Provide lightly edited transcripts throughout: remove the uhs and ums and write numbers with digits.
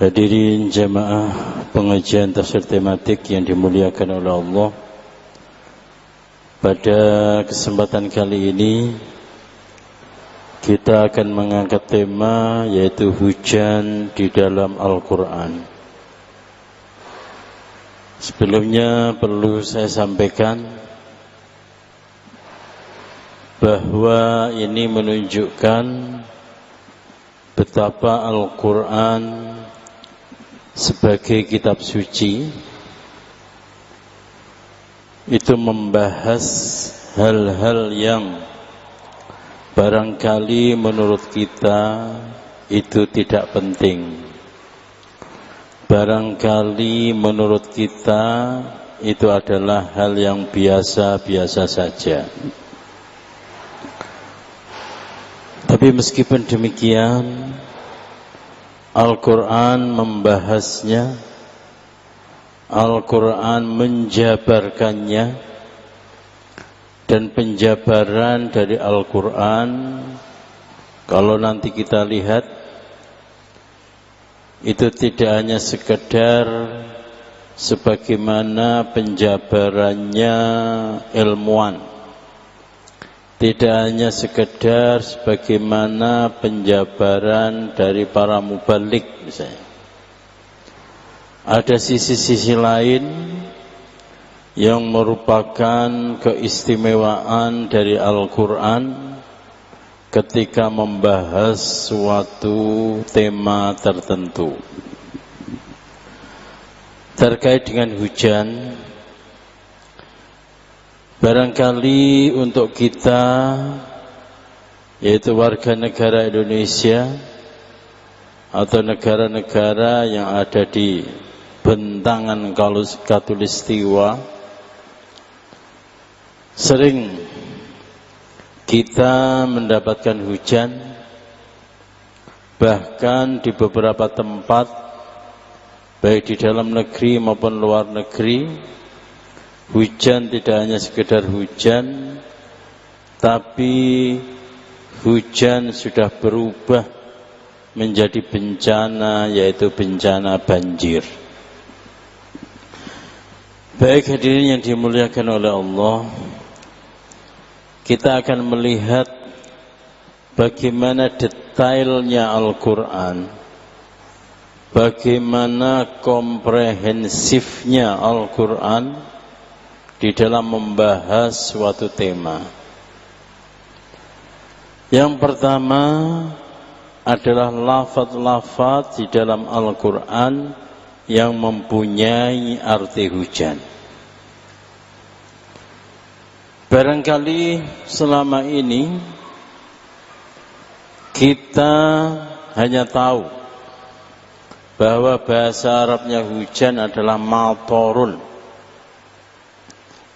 Hadirin jamaah pengajian tafsir tematik yang dimuliakan oleh Allah, pada kesempatan kali ini kita akan mengangkat tema yaitu hujan di dalam Al-Quran. Sebelumnya perlu saya sampaikan bahwa ini menunjukkan betapa Al-Quran sebagai kitab suci itu membahas hal-hal yang barangkali menurut kita itu tidak penting, barangkali menurut kita itu adalah hal yang biasa-biasa saja. Tapi meskipun demikian, Al-Quran membahasnya, Al-Quran menjabarkannya, dan penjabaran dari Al-Quran kalau nanti kita lihat itu tidak hanya sekedar sebagaimana penjabarannya ilmuwan, tidak hanya sekedar sebagaimana penjabaran dari para mubalik misalnya. Ada sisi-sisi lain yang merupakan keistimewaan dari Al-Quran ketika membahas suatu tema tertentu. Terkait dengan hujan, barangkali untuk kita, yaitu warga negara Indonesia atau negara-negara yang ada di bentangan Khatulistiwa, sering kita mendapatkan hujan, bahkan di beberapa tempat baik di dalam negeri maupun luar negeri, hujan tidak hanya sekedar hujan, tapi hujan sudah berubah menjadi bencana, yaitu bencana banjir. Baik hadirin yang dimuliakan oleh Allah, kita akan melihat bagaimana detailnya Al-Quran, bagaimana komprehensifnya Al-Quran di dalam membahas suatu tema. Yang pertama adalah lafaz-lafaz di dalam Al-Quran yang mempunyai arti hujan. Barangkali selama ini kita hanya tahu bahwa bahasa Arabnya hujan adalah matorun.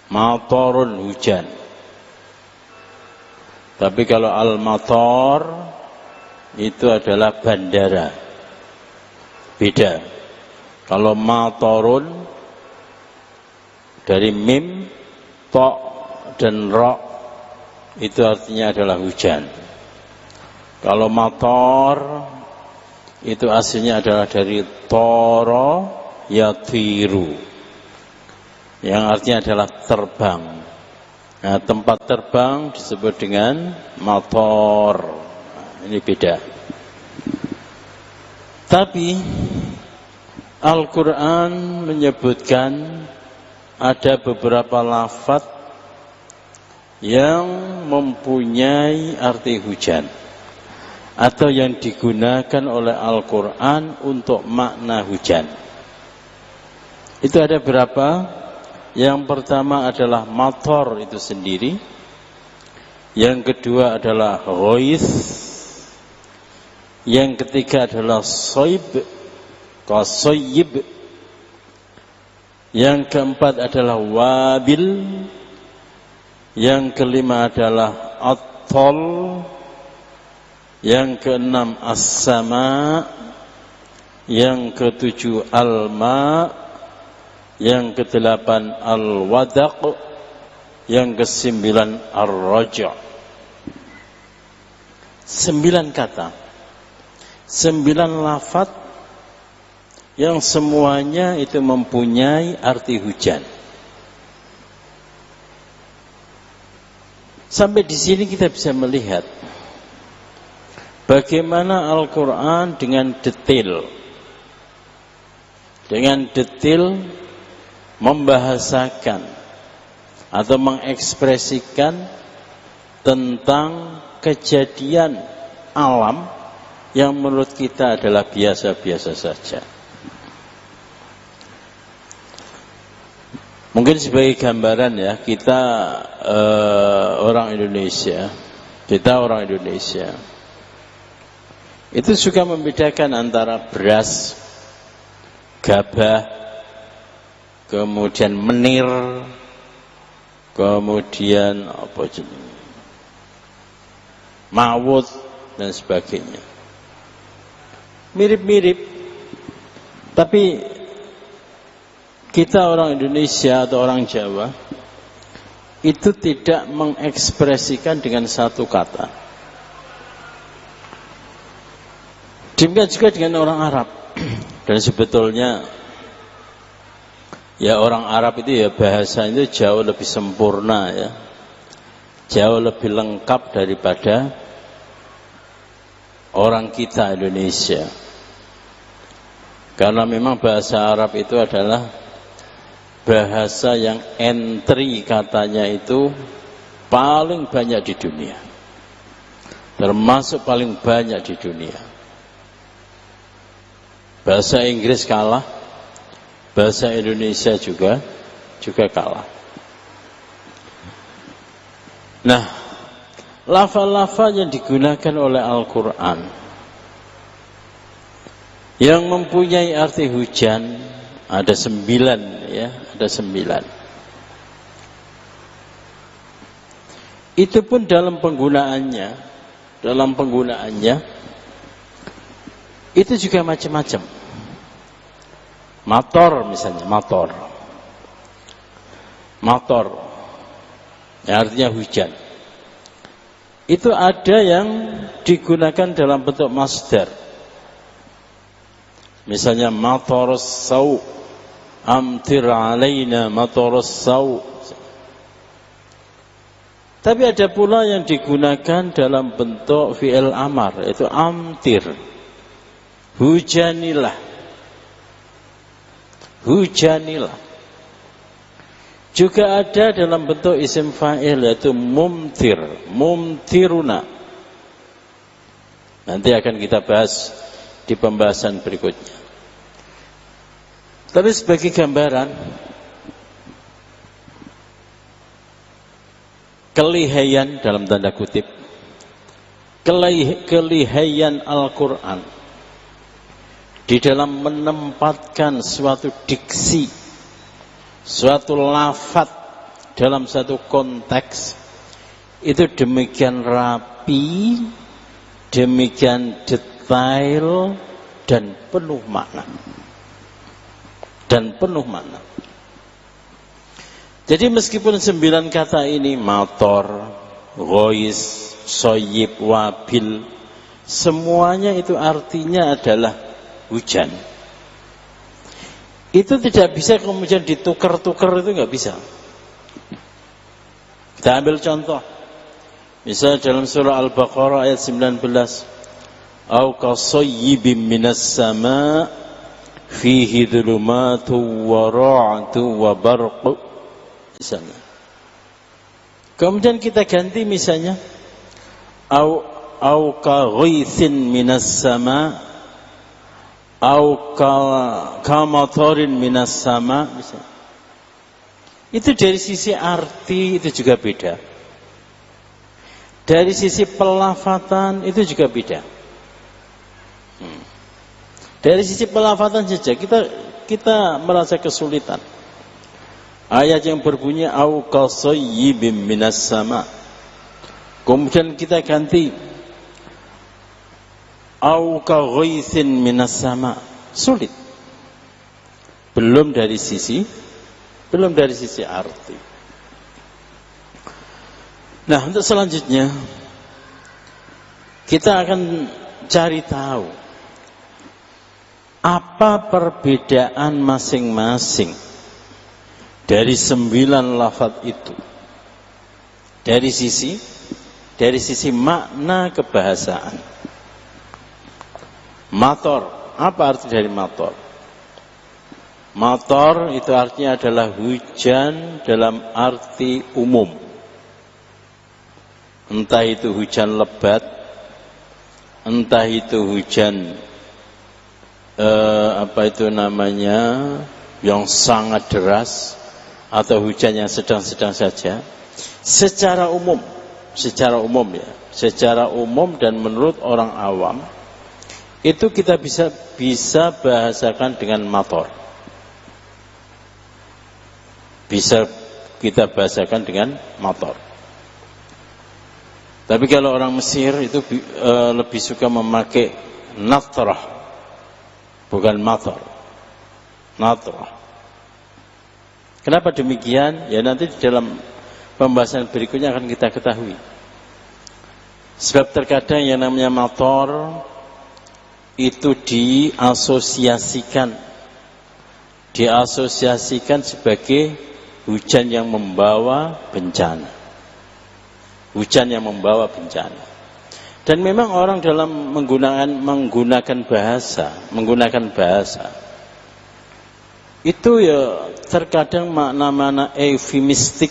Matorun hujan. Tapi kalau al-mator itu adalah bandara. Beda. Kalau matorun dari mim, to, dan ro itu artinya adalah hujan. Kalau mator itu aslinya adalah dari toro yatiru, yang artinya adalah terbang. Nah, tempat terbang disebut dengan mator. Nah, ini beda. Tapi Al-Quran menyebutkan ada beberapa lafaz yang mempunyai arti hujan atau yang digunakan oleh Al-Quran untuk makna hujan. Itu ada berapa? Yang pertama adalah mator itu sendiri, yang kedua adalah ghoith, yang ketiga adalah soib, qasoyib, yang keempat adalah wabil, yang kelima adalah at-tol, yang keenam as-sama, yang ketujuh al-ma, yang kedelapan al-wadaq, yang kesembilan ar-raja'. 9 kata, 9 lafaz yang semuanya itu mempunyai arti hujan. Sampai di sini kita bisa melihat bagaimana Al-Quran dengan detail membahasakan atau mengekspresikan tentang kejadian alam yang menurut kita adalah biasa-biasa saja. Mungkin sebagai gambaran ya, kita orang Indonesia itu suka membedakan antara beras, gabah, kemudian menir, kemudian mawut dan sebagainya. Mirip-mirip, tapi kita orang Indonesia atau orang Jawa itu tidak mengekspresikan dengan satu kata. Demikian juga dengan orang Arab. Dan sebetulnya ya orang Arab itu ya bahasa itu jauh lebih sempurna ya, jauh lebih lengkap daripada orang kita Indonesia. Karena memang bahasa Arab itu adalah bahasa yang entry katanya itu paling banyak di dunia, termasuk paling banyak di dunia. Bahasa Inggris kalah, bahasa Indonesia juga kalah. Nah, lafal-lafal yang digunakan oleh Al-Quran yang mempunyai arti hujan ada 9 ya, ada 9. Itu pun dalam penggunaannya itu juga macam-macam. Motor misalnya, motor yang artinya hujan. Itu ada yang digunakan dalam bentuk masdar. Misalnya matorus sau, amtir alaina matorus sau. Tapi ada pula yang digunakan dalam bentuk fi'il amar, yaitu amtir, hujanilah. Juga ada dalam bentuk isim fa'il, yaitu mumtiruna. Nanti akan kita bahas di pembahasan berikutnya. Tapi sebagai gambaran, kelihayan dalam tanda kutip, kelihayan Al-Quran di dalam menempatkan suatu diksi, suatu lafaz dalam satu konteks itu demikian rapi, demikian detail dan penuh makna. Jadi meskipun 9 kata ini mator, ghois, soyib, wabil, semuanya itu artinya adalah hujan. Itu tidak bisa kemudian ditukar-tukar, itu nggak bisa. Kita ambil contoh. Misalnya dalam surah Al-Baqarah ayat 19. Au kasoyyibim minas sama' fihi dhulumatu wa ra'atu wa barqu. Misalnya. Kemudian kita ganti misalnya au ka ghaithin minas sama' au ka matarin minas sama' misalnya. Itu dari sisi arti itu juga beda. Dari sisi pelafatan itu juga beda. Dari sisi pelafatan saja kita merasa kesulitan. Ayat yang berbunyi au kasayyibim minas sama. Kemudian kita ganti au ka ghaithin minas sama. Sulit. Belum dari sisi arti. Nah, untuk selanjutnya kita akan cari tahu apa perbedaan masing-masing dari 9 lafaz itu? Dari sisi makna kebahasaan. Mator, apa arti dari mator? Mator itu artinya adalah hujan dalam arti umum. Entah itu hujan lebat, entah itu hujan yang sangat deras, atau hujan yang sedang-sedang saja. Secara umum dan menurut orang awam itu kita bisa bahasakan dengan mator. Bisa kita bahasakan dengan mator. Tapi kalau orang Mesir itu lebih suka memakai natrah, bukan mator. Natrah. Kenapa demikian? Ya nanti di dalam pembahasan berikutnya akan kita ketahui. Sebab terkadang yang namanya mator itu diasosiasikan sebagai hujan yang membawa bencana. Hujan yang membawa bencana. Dan memang orang dalam menggunakan bahasa itu ya terkadang makna-makna eufemistik,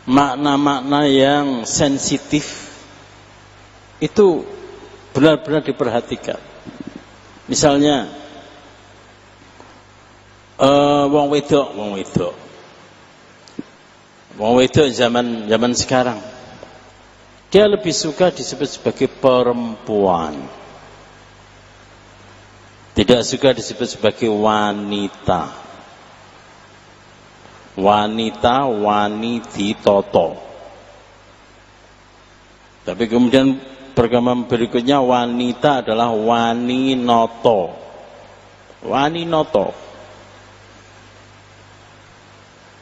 makna-makna yang sensitif itu benar-benar diperhatikan. Misalnya wong wedok zaman sekarang dia lebih suka disebut sebagai perempuan, tidak suka disebut sebagai wanita. Wanititoto. Tapi kemudian perkembangan berikutnya wanita adalah waninoto.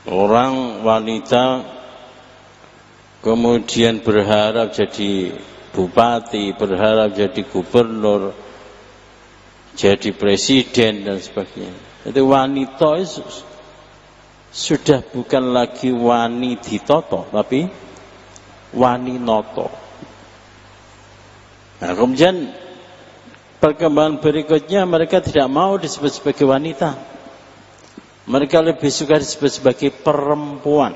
Orang wanita kemudian berharap jadi bupati, berharap jadi gubernur, jadi presiden dan sebagainya. Itu wanita itu sudah bukan lagi wanititoto, tapi waninoto. Nah, kemudian perkembangan berikutnya mereka tidak mau disebut sebagai wanita. Mereka lebih suka disebut sebagai perempuan.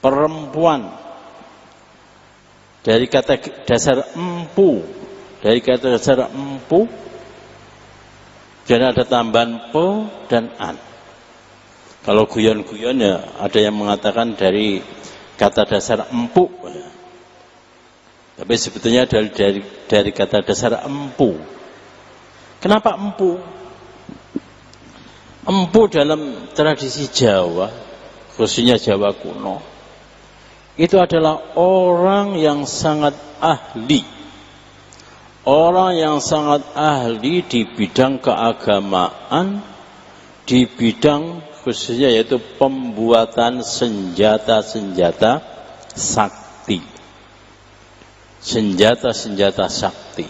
Perempuan dari kata dasar empu. Dari kata dasar empu dan ada tambahan po dan an. Kalau guyon-guyon ya ada yang mengatakan dari kata dasar empuk, tapi sebetulnya dari kata dasar empu. Kenapa empu? Empu dalam tradisi Jawa, khususnya Jawa kuno, itu adalah orang yang sangat ahli. Orang yang sangat ahli di bidang keagamaan, di bidang khususnya yaitu pembuatan senjata-senjata sakti. Senjata-senjata sakti.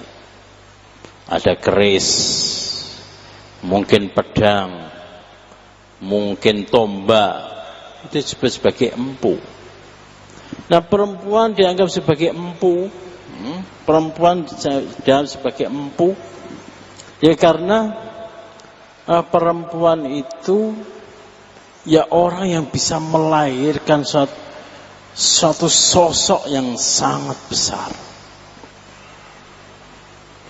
Ada keris, mungkin pedang, mungkin tombak, itu disebut sebagai empu. Nah, perempuan dianggap sebagai empu. Perempuan dianggap sebagai empu ya karena perempuan itu ya orang yang bisa melahirkan suatu sosok yang sangat besar.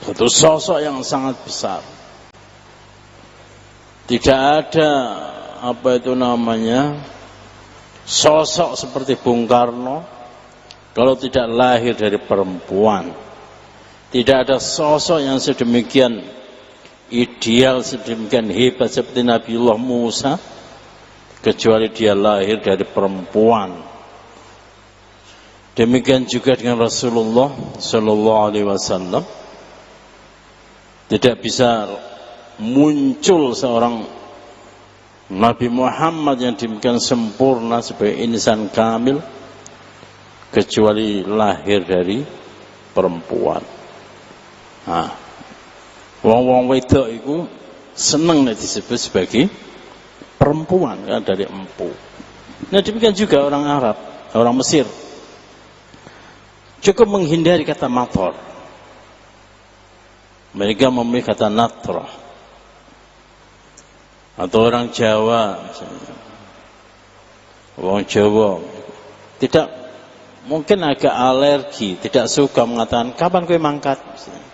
Suatu sosok yang sangat besar. Tidak ada sosok seperti Bung Karno kalau tidak lahir dari perempuan. Tidak ada sosok yang sedemikian ideal, sedemikian hebat seperti Nabiullah Musa kecuali dia lahir dari perempuan. Demikian juga dengan Rasulullah Sallallahu Alaihi Wasallam. Tidak bisa muncul seorang Nabi Muhammad yang demikian sempurna sebagai insan kamil kecuali lahir dari perempuan. Nah, Wong-wong wedok itu seneng disebut sebagai perempuan kan, dari empu. Nah demikian juga orang Arab, orang Mesir cukup menghindari kata mator. Mereka memilih kata natrah. Atau orang Jawa misalnya. Orang Jawa tidak, mungkin agak alergi, tidak suka mengatakan kapan kowe mangkat misalnya.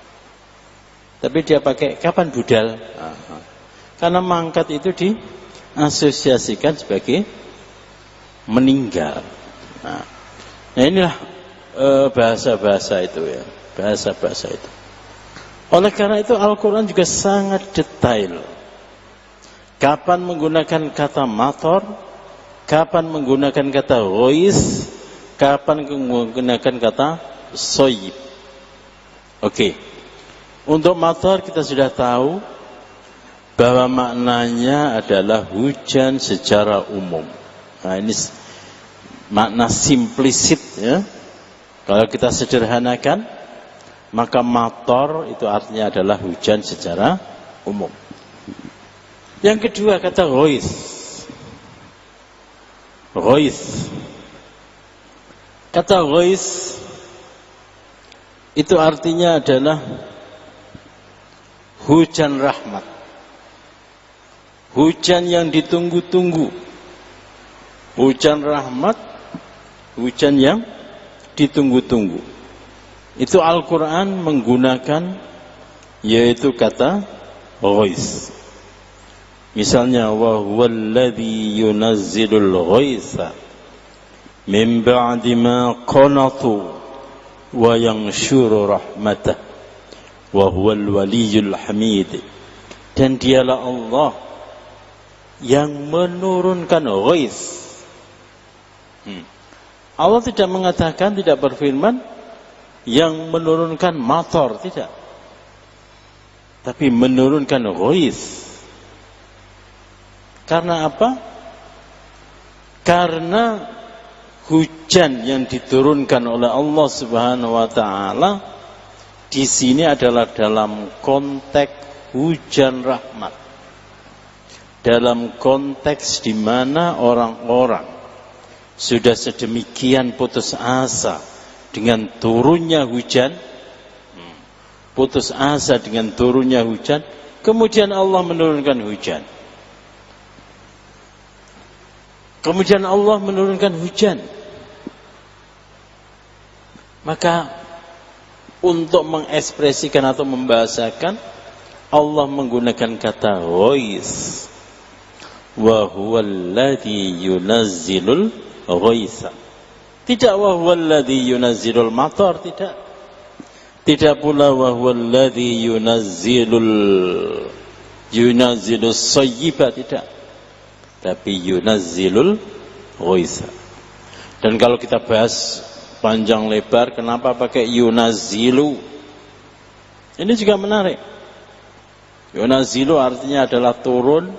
Tapi dia pakai kapan budal. Karena mangkat itu diasosiasikan sebagai meninggal. Nah inilah bahasa-bahasa itu ya, bahasa-bahasa itu. Oleh karena itu Al-Quran juga sangat detail. Kapan menggunakan kata mator, kapan menggunakan kata ghois, kapan menggunakan kata soyib. Oke. Untuk mator kita sudah tahu bahwa maknanya adalah hujan secara umum. Nah ini makna simplisit ya. Kalau kita sederhanakan, maka mator itu artinya adalah hujan secara umum. Yang kedua kata ghois. Ghois. Kata ghois itu artinya adalah hujan rahmat. Hujan yang ditunggu-tunggu. Hujan rahmat, hujan yang ditunggu-tunggu. Itu Al-Quran menggunakan yaitu kata ghois. Misalnya wa huwallazi yunazzilul ghaitsa min ba'di ma qanatu wa yanshuru rahmatah wa huwal waliyul hamid. Dan dialah Allah yang menurunkan ghais. Allah tidak mengatakan, tidak berfirman yang menurunkan mator, tidak, tapi menurunkan ghais. Karena apa? Karena hujan yang diturunkan oleh Allah Subhanahu wa taala di sini adalah dalam konteks hujan rahmat. Dalam konteks di mana orang-orang sudah sedemikian putus asa dengan turunnya hujan, putus asa dengan turunnya hujan, kemudian Allah menurunkan hujan. Kemudian Allah menurunkan hujan. Maka untuk mengekspresikan atau membahasakan, Allah menggunakan kata ghais. Wa huwallazi yunazzilul ghaitsa. Tidak wa huwallazi yunazzilul matar, tidak. Tidak pula wa huwallazi yunazzilus sayyiba, tidak. Tapi yunazzilul ghaitsa. Dan kalau kita bahas panjang lebar, kenapa pakai yunazzilu? Ini juga menarik. Yunazzilu artinya adalah turun,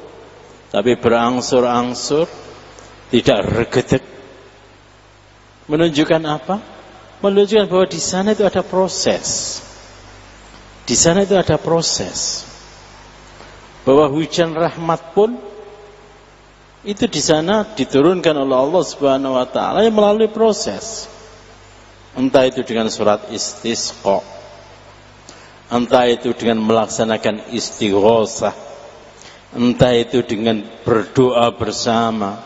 tapi berangsur-angsur, tidak regedek. Menunjukkan apa? Menunjukkan bahwa di sana itu ada proses. Di sana itu ada proses. Bahwa hujan rahmat pun itu di sana diturunkan oleh Allah Subhanahu wa taala yang melalui proses. Entah itu dengan surat istisqa, entah itu dengan melaksanakan istighosah, entah itu dengan berdoa bersama,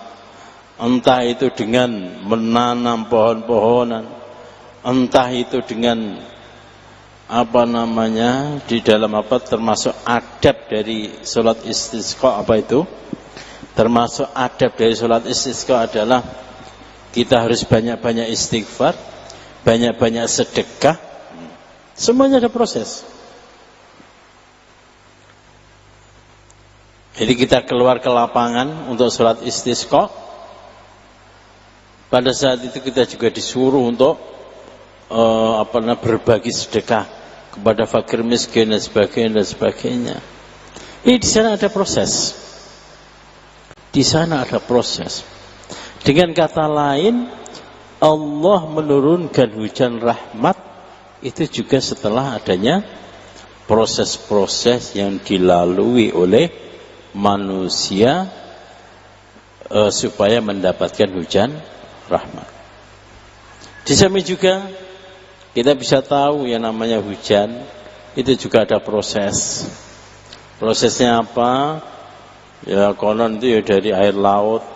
entah itu dengan menanam pohon-pohonan, entah itu dengan di dalam termasuk adab dari sholat istisqa. Apa itu? Termasuk adab dari sholat istisqa adalah kita harus banyak-banyak istighfar, banyak-banyak sedekah. Semuanya ada proses. Jadi kita keluar ke lapangan untuk sholat istisqa. Pada saat itu kita juga disuruh untuk berbagi sedekah kepada fakir miskin dan sebagainya. Ini di sana ada proses. Di sana ada proses. Dengan kata lain, Allah menurunkan hujan rahmat itu juga setelah adanya proses-proses yang dilalui oleh manusia supaya mendapatkan hujan rahmat. Di samping juga kita bisa tahu yang namanya hujan itu juga ada proses. Prosesnya apa? Ya konon itu ya dari air laut,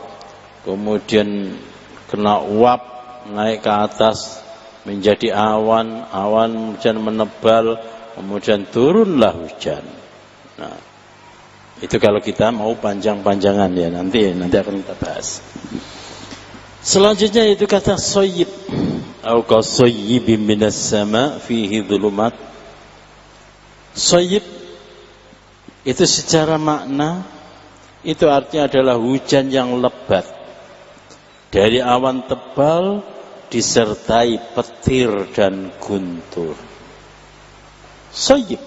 kemudian kena uap naik ke atas menjadi awan, awan hujan menebal, kemudian turunlah hujan. Nah, itu kalau kita mau panjang-panjangan ya nanti akan kita bahas. Selanjutnya itu kata soyib, atau kasoyibim minas sama fihi dhulumat. Soyib itu secara makna itu artinya adalah hujan yang lebat dari awan tebal disertai petir dan guntur. Soyib,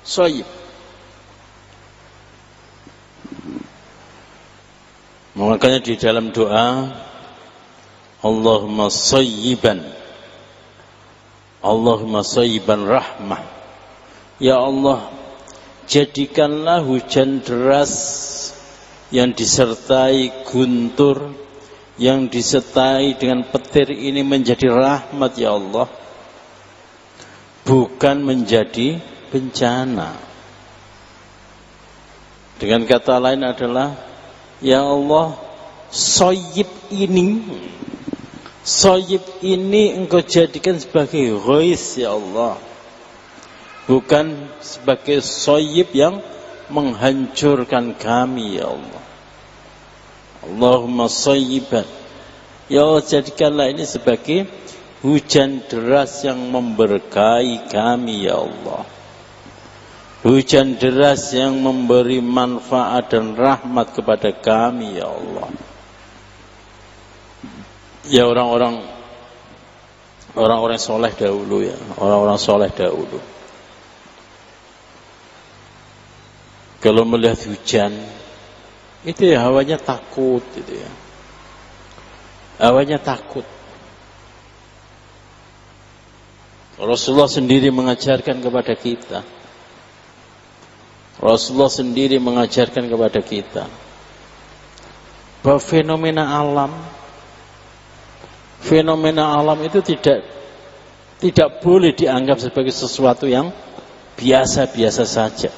soyib. Makanya di dalam doa Allahumma sayyiban, Allahumma sayyiban rahmah. Ya Allah, jadikanlah hujan deras yang disertai guntur, yang disertai dengan petir ini menjadi rahmat ya Allah, bukan menjadi bencana. Dengan kata lain adalah, ya Allah, soyib ini engkau jadikan sebagai ghois ya Allah, bukan sebagai soyib yang menghancurkan kami ya Allah. Allahumma soyiban, ya Allah, jadikanlah ini sebagai hujan deras yang memberkahi kami ya Allah, hujan deras yang memberi manfaat dan rahmat kepada kami ya Allah. Ya orang-orang soleh dahulu ya, orang-orang soleh dahulu kalau melihat hujan itu ya hawanya takut gitu ya, hawanya takut. Rasulullah sendiri mengajarkan kepada kita, Rasulullah sendiri mengajarkan kepada kita bahwa fenomena alam itu tidak boleh dianggap sebagai sesuatu yang biasa-biasa saja.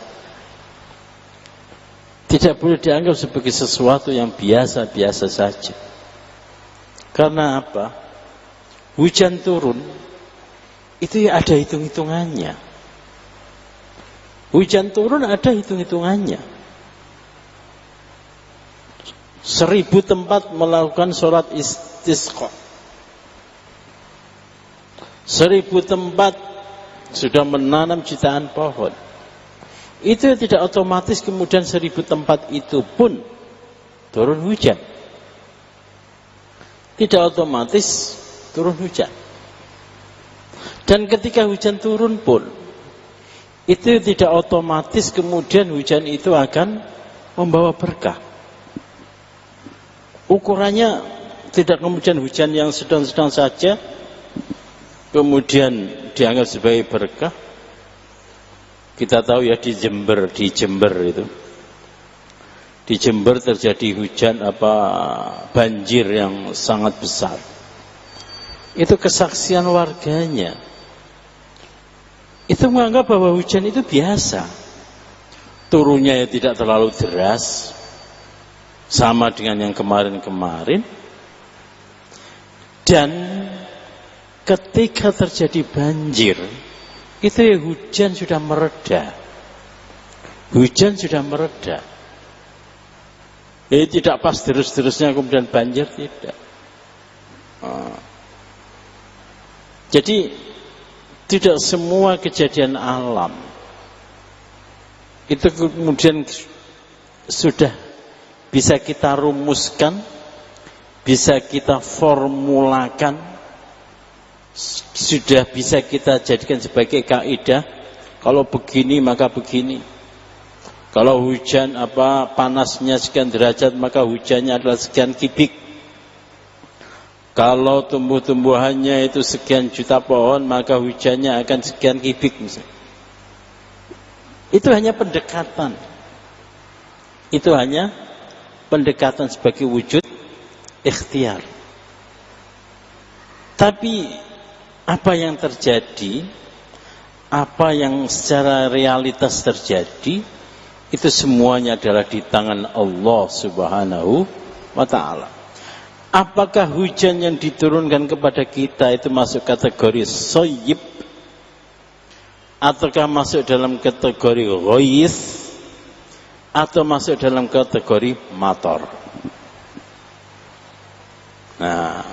Tidak boleh dianggap sebagai sesuatu yang biasa-biasa saja. Karena apa? Hujan turun itu ya ada hitung-hitungannya. Hujan turun ada hitung-hitungannya. 1000 tempat melakukan sholat istisqa. 1000 tempat sudah menanam jutaan pohon. Itu tidak otomatis kemudian 1000 tempat itu pun turun hujan. Tidak otomatis turun hujan. Dan ketika hujan turun pun itu tidak otomatis kemudian hujan itu akan membawa berkah. Ukurannya tidak kemudian hujan yang sedang-sedang saja kemudian dianggap sebagai berkah. Kita tahu ya di Jember itu, di Jember terjadi hujan banjir yang sangat besar. Itu kesaksian warganya. Itu menganggap bahwa hujan itu biasa. Turunnya ya tidak terlalu deras, sama dengan yang kemarin-kemarin. Dan ketika terjadi banjir, itu ya hujan sudah mereda. Hujan sudah mereda. Tidak pas terus-terusnya kemudian banjir, tidak. Jadi tidak semua kejadian alam itu kemudian sudah bisa kita rumuskan, bisa kita formulakan, sudah bisa kita jadikan sebagai kaidah. Kalau begini maka begini. Kalau hujan panasnya sekian derajat maka hujannya adalah sekian kubik. Kalau tumbuh-tumbuhannya itu sekian juta pohon maka hujannya akan sekian kubik misalnya. Itu hanya pendekatan. Itu hanya pendekatan sebagai wujud ikhtiar. Tapi apa yang terjadi, apa yang secara realitas terjadi, itu semuanya adalah di tangan Allah Subhanahu wa ta'ala. Apakah hujan yang diturunkan kepada kita itu masuk kategori soyib, ataukah masuk dalam kategori ghois, atau masuk dalam kategori mator? Nah,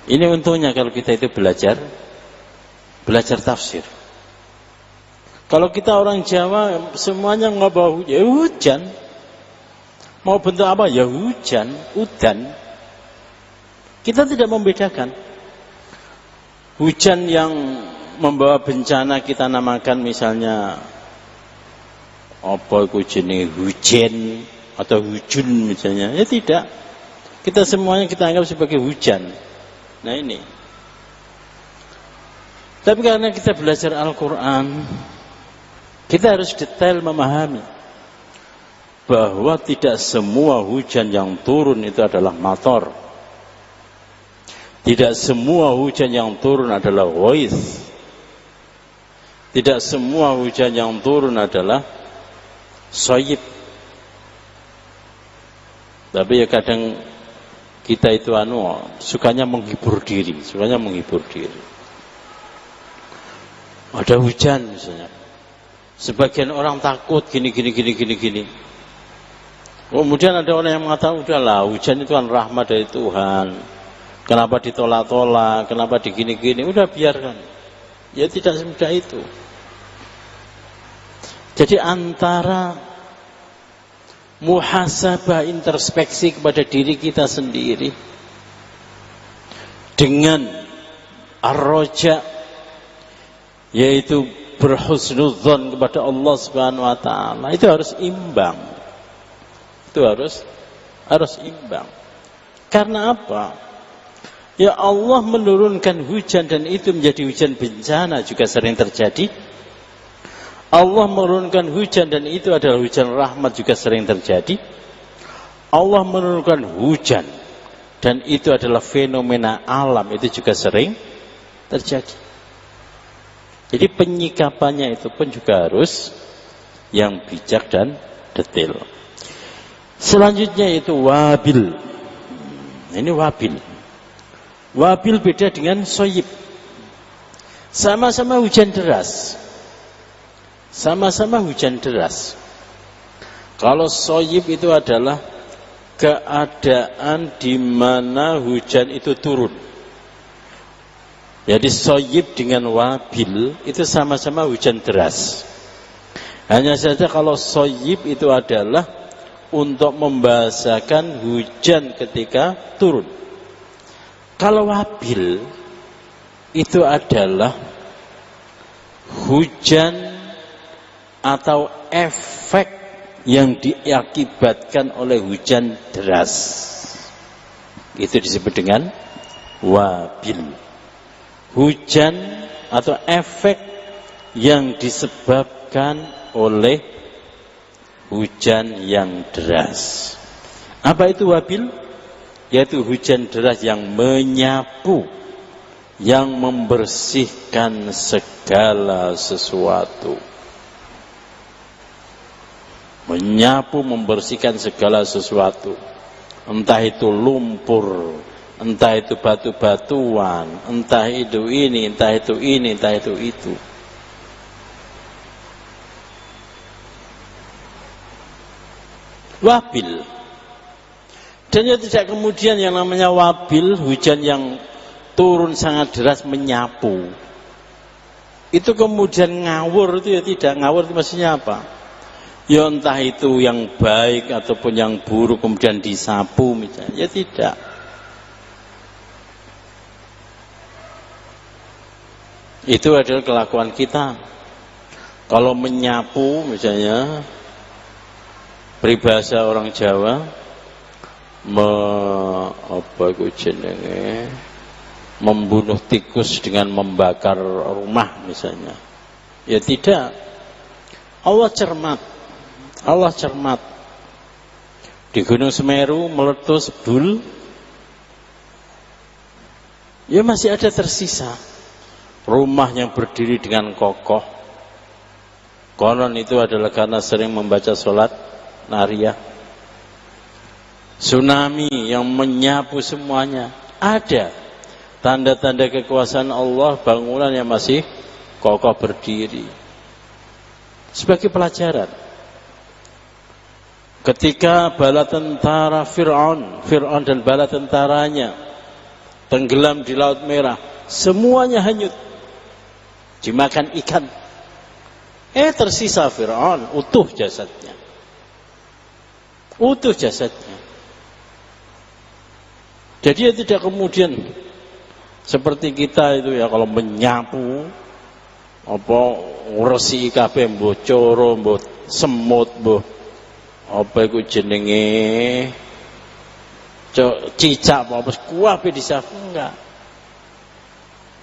ini untungnya kalau kita itu belajar tafsir. Kalau kita orang Jawa semuanya ngobrol ya hujan, mau bentuk apa ya hujan, udan. Kita tidak membedakan. Hujan yang membawa bencana kita namakan misalnya apa itu jenis hujan atau hujun misalnya, ya tidak. Kita semuanya kita anggap sebagai hujan. Nah ini. Tapi karena kita belajar Al-Quran, kita harus detail memahami bahwa tidak semua hujan yang turun itu adalah mator. Tidak semua hujan yang turun adalah ghois. Tidak semua hujan yang turun adalah soyib. Tapi ya kadang kita itu sukanya menghibur diri. Ada hujan misalnya. Sebagian orang takut gini. Kemudian ada orang yang mengatakan, udahlah hujan itu kan rahmat dari Tuhan. Kenapa ditolak-tolak, kenapa digini-gini, udah biarkan. Ya tidak semudah itu. Jadi antara muhasabah introspeksi kepada diri kita sendiri dengan ar-roja, yaitu berhusnudzon kepada Allah Subhanahu wa ta'ala, itu harus imbang. Itu harus imbang. Karena apa? Ya Allah menurunkan hujan dan itu menjadi hujan bencana juga sering terjadi. Allah menurunkan hujan dan itu adalah hujan rahmat juga sering terjadi. Allah menurunkan hujan dan itu adalah fenomena alam, itu juga sering terjadi. Jadi penyikapannya itu pun juga harus yang bijak dan detail. Selanjutnya itu wabil. Ini wabil. Wabil beda dengan soyib. Sama-sama hujan deras. Sama-sama hujan deras. Kalau soyib itu adalah keadaan di mana hujan itu turun. Jadi soyib dengan wabil itu sama-sama hujan deras. Hanya saja kalau soyib itu adalah untuk membahasakan hujan ketika turun. Kalau wabil itu adalah hujan atau efek yang diakibatkan oleh hujan deras. Itu disebut dengan wabil. Hujan atau efek yang disebabkan oleh hujan yang deras. Apa itu wabil? Yaitu hujan deras yang menyapu, yang membersihkan segala sesuatu. Menyapu, membersihkan segala sesuatu. Entah itu lumpur, entah itu batu-batuan, entah itu ini, entah itu ini, entah itu itu. Wabil. Dan ya tidak kemudian yang namanya wabil, hujan yang turun sangat deras menyapu. Itu kemudian ngawur, itu ya tidak. Ngawur itu maksudnya apa? Ya entah itu yang baik ataupun yang buruk kemudian disapu misalnya. Ya tidak. Itu adalah kelakuan kita. Kalau menyapu misalnya, peribahasa orang Jawa, membunuh tikus dengan membakar rumah misalnya. Ya tidak. Allah cermat. Allah cermat. Di Gunung Semeru meletus bul, ya masih ada tersisa rumah yang berdiri dengan kokoh. Konon itu adalah karena sering membaca sholat nariyah. Tsunami yang menyapu semuanya. Ada tanda-tanda kekuasaan Allah, bangunan yang masih kokoh berdiri. Sebagai pelajaran, ketika bala tentara Fir'aun dan bala tentaranya tenggelam di Laut Merah, semuanya hanyut, dimakan ikan. Tersisa Fir'aun, utuh jasadnya. Utuh jasadnya. Jadi ya tidak kemudian seperti kita itu ya, kalau menyapu apa nguresi kabeh mbok coro mbok semut mbok apa iku jenenge cicak apa kuwabe disapu, enggak.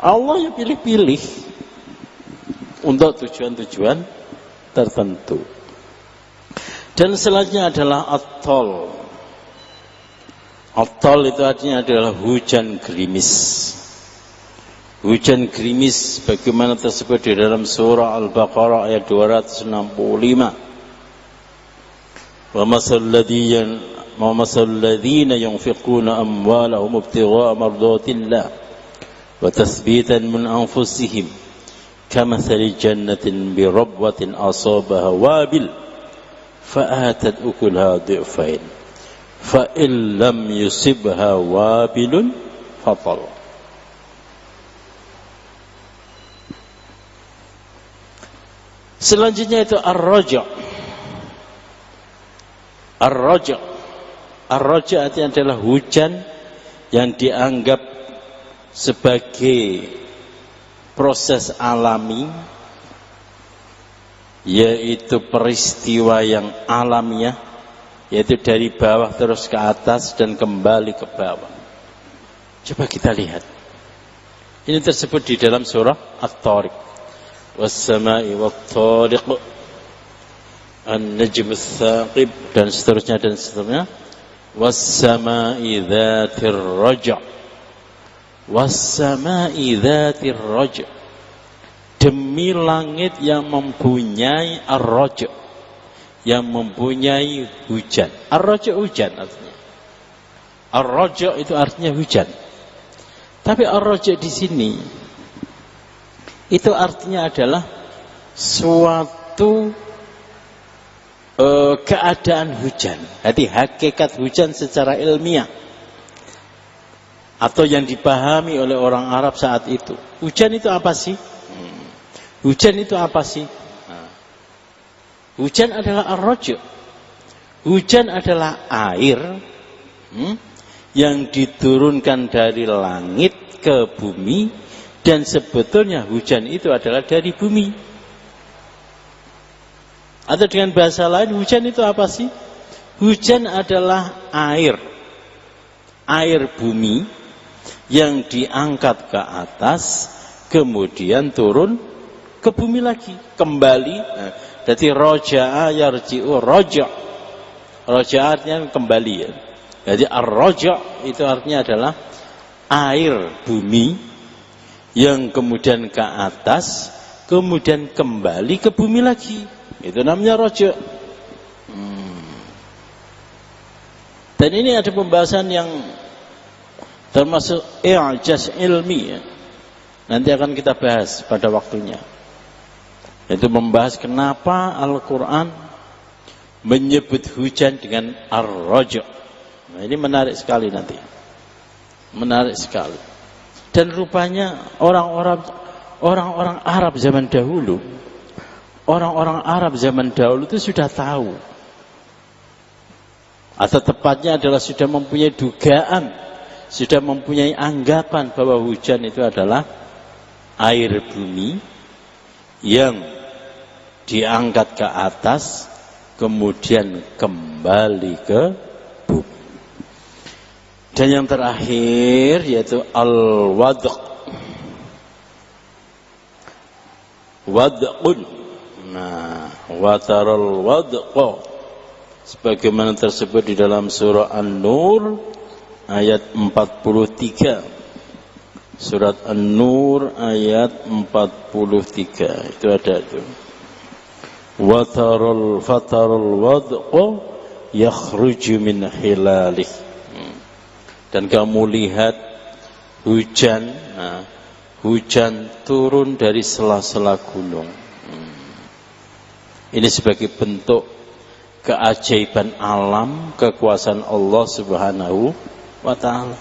Allah yang pilih-pilih untuk tujuan-tujuan tertentu. Dan selanjutnya adalah at-tol. At-tol itu artinya adalah hujan gerimis. Hujan gerimis bagaimana tersebut di dalam surah Al-Baqarah ayat 265. Wa masalul ladzina yunfiquna amwalahum ibtigha'a mardatillah wa tathbitan min anfusihim kamathali jannatin bi rabwatin asabaha wabil fa'atat ukulaha dhi'fain fa in lam yusibha wabilun fatal. Selanjutnya itu ar-raja. Ar-raja. Ar-raja artinya adalah hujan yang dianggap sebagai proses alami, yaitu peristiwa yang alamiah, yaitu dari bawah terus ke atas dan kembali ke bawah. Coba kita lihat. Ini tersebut di dalam surah At-Tariq. Was-sama'i wat-tariq, an-najm ats-tsaqib, dan seterusnya dan seterusnya. Was-sama'i dzatir raja'. Was-sama'i dzatir raja'. Demi langit yang mempunyai ar-raja', yang mempunyai hujan. Ar-raja' hujan artinya. Ar-raja' itu artinya hujan. Tapi ar-raja' di sini itu artinya adalah suatu keadaan hujan. Jadi hakikat hujan secara ilmiah atau yang dipahami oleh orang Arab saat itu. Hujan itu apa sih? Hujan itu apa sih? Hujan adalah ar-raja'. Hujan adalah air yang diturunkan dari langit ke bumi. Dan sebetulnya hujan itu adalah dari bumi. Atau dengan bahasa lain, hujan itu apa sih? Hujan adalah air. Air bumi yang diangkat ke atas, kemudian turun ke bumi lagi. Kembali. Jadi roja'a yarji'u roja'. Roja' artinya kembali ya. Jadi ar-roja' itu artinya adalah air bumi yang kemudian ke atas, kemudian kembali ke bumi lagi. Itu namanya roja'. Dan ini ada pembahasan yang termasuk i'jaz ilmi ya. Nanti akan kita bahas pada waktunya. Itu membahas kenapa Al-Quran menyebut hujan dengan ar-raja'. Nah, ini menarik sekali nanti. Menarik sekali. Dan rupanya orang-orang Arab zaman dahulu, orang-orang Arab zaman dahulu itu sudah tahu, atau tepatnya adalah sudah mempunyai dugaan, sudah mempunyai anggapan bahwa hujan itu adalah air bumi yang diangkat ke atas, kemudian kembali ke bumi. Dan yang terakhir yaitu al-wadq. Wadqun. Nah, wataral wadqa sebagaimana tersebut di dalam surah An-Nur ayat 43. Surat An-Nur ayat 43 itu ada itu. Fataral wadqa yakhruju min hilalih. Dan kamu lihat hujan, nah, hujan turun dari sela-sela gunung. Ini sebagai bentuk keajaiban alam, kekuasaan Allah Subhanahu wa ta'ala.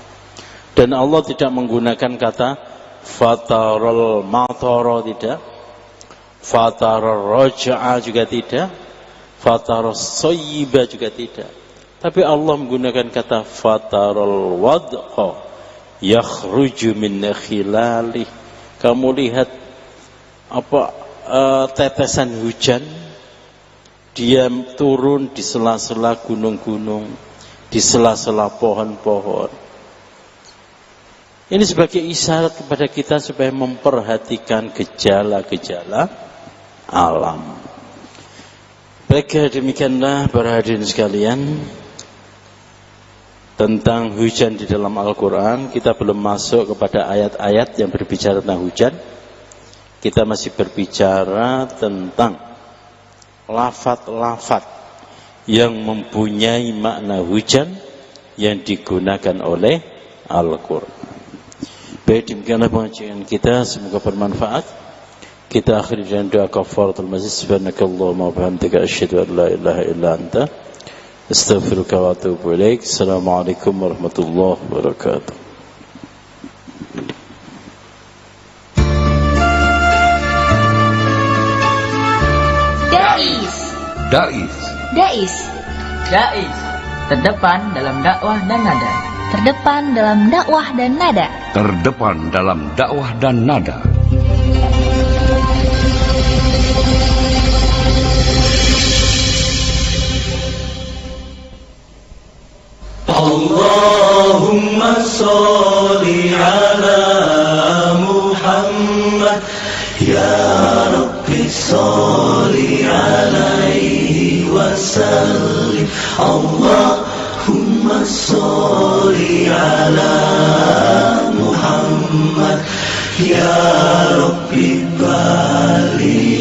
Dan Allah tidak menggunakan kata fataral matara, tidak, fataral raja'a juga tidak, fataral sayyiba juga tidak. Tapi Allah menggunakan kata fataral wadqa yakhruju min khilalih. Kamu lihat apa tetesan hujan, dia turun di sela-sela gunung-gunung, di sela-sela pohon-pohon. Ini sebagai isyarat kepada kita supaya memperhatikan gejala-gejala alam. Baik, demikianlah para hadirin sekalian tentang hujan di dalam Al-Quran. Kita belum masuk kepada ayat-ayat yang berbicara tentang hujan. Kita masih berbicara tentang lafaz-lafaz yang mempunyai makna hujan yang digunakan oleh Al-Quran. Baik, demikianlah pengajian kita, semoga bermanfaat. Kita akhiri dengan doa kafaratul majlis. Subhanakallahumma wa bihamdika asyhadu an la ilaha illa anta astaghfiruka wa atubu ilaik. Assalamualaikum warahmatullahi wabarakatuh. Dais. Terdepan dalam dakwah dan nada. Terdepan dalam dakwah dan nada. Terdepan dalam dakwah dan nada. Allahumma sholli ala Muhammad ya Rabbi sholli alaihi wasallim. Allahumma sholli ala Muhammad ya Rabbi baligh